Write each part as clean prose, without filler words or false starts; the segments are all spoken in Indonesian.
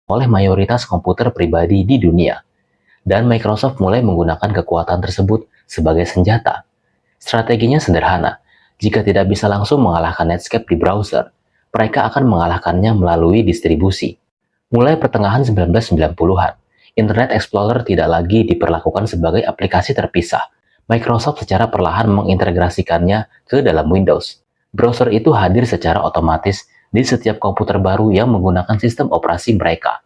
oleh mayoritas komputer pribadi di dunia. Dan Microsoft mulai menggunakan kekuatan tersebut sebagai senjata. Strateginya sederhana. Jika tidak bisa langsung mengalahkan Netscape di browser, mereka akan mengalahkannya melalui distribusi. Mulai pertengahan 1990-an, Internet Explorer tidak lagi diperlakukan sebagai aplikasi terpisah. Microsoft secara perlahan mengintegrasikannya ke dalam Windows. Browser itu hadir secara otomatis di setiap komputer baru yang menggunakan sistem operasi mereka.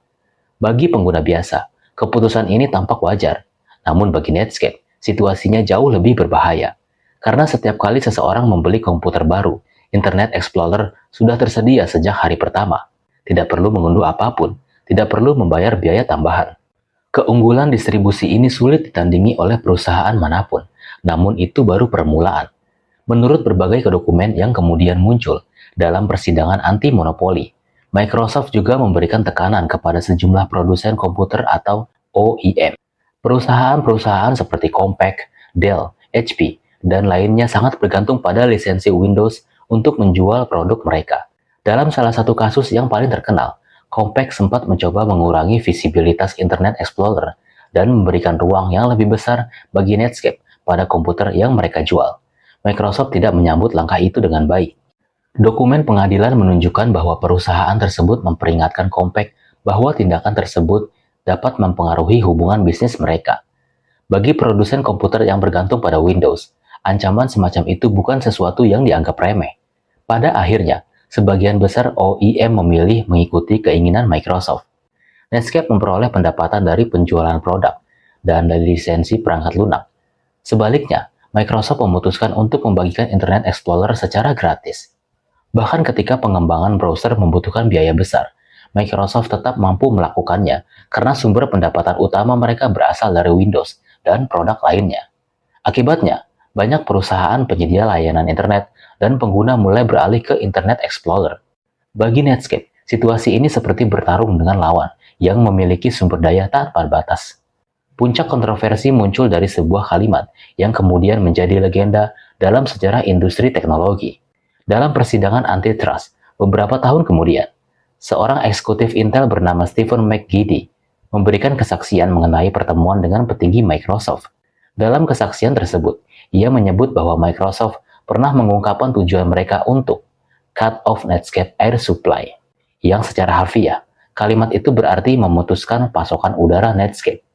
Bagi pengguna biasa, keputusan ini tampak wajar. Namun bagi Netscape, situasinya jauh lebih berbahaya. Karena setiap kali seseorang membeli komputer baru, Internet Explorer sudah tersedia sejak hari pertama. Tidak perlu mengunduh apapun, tidak perlu membayar biaya tambahan. Keunggulan distribusi ini sulit ditandingi oleh perusahaan manapun, namun itu baru permulaan. Menurut berbagai dokumen yang kemudian muncul dalam persidangan anti-monopoli, Microsoft juga memberikan tekanan kepada sejumlah produsen komputer atau OEM. Perusahaan-perusahaan seperti Compaq, Dell, HP, dan lainnya sangat bergantung pada lisensi Windows untuk menjual produk mereka. Dalam salah satu kasus yang paling terkenal, Compaq sempat mencoba mengurangi visibilitas Internet Explorer dan memberikan ruang yang lebih besar bagi Netscape pada komputer yang mereka jual. Microsoft tidak menyambut langkah itu dengan baik. Dokumen pengadilan menunjukkan bahwa perusahaan tersebut memperingatkan Compaq bahwa tindakan tersebut dapat mempengaruhi hubungan bisnis mereka. Bagi produsen komputer yang bergantung pada Windows, ancaman semacam itu bukan sesuatu yang dianggap remeh. Pada akhirnya, sebagian besar OEM memilih mengikuti keinginan Microsoft. Netscape memperoleh pendapatan dari penjualan produk dan dari lisensi perangkat lunak. Sebaliknya, Microsoft memutuskan untuk membagikan Internet Explorer secara gratis. Bahkan ketika pengembangan browser membutuhkan biaya besar, Microsoft tetap mampu melakukannya karena sumber pendapatan utama mereka berasal dari Windows dan produk lainnya. Akibatnya, banyak perusahaan penyedia layanan internet dan pengguna mulai beralih ke Internet Explorer. Bagi Netscape, situasi ini seperti bertarung dengan lawan yang memiliki sumber daya tanpa batas. Puncak kontroversi muncul dari sebuah kalimat yang kemudian menjadi legenda dalam sejarah industri teknologi. Dalam persidangan antitrust, beberapa tahun kemudian, seorang eksekutif Intel bernama Stephen McGeady memberikan kesaksian mengenai pertemuan dengan petinggi Microsoft. Dalam kesaksian tersebut, ia menyebut bahwa Microsoft pernah mengungkapkan tujuan mereka untuk cut off Netscape air supply, yang secara harfiah, kalimat itu berarti memutuskan pasokan udara Netscape.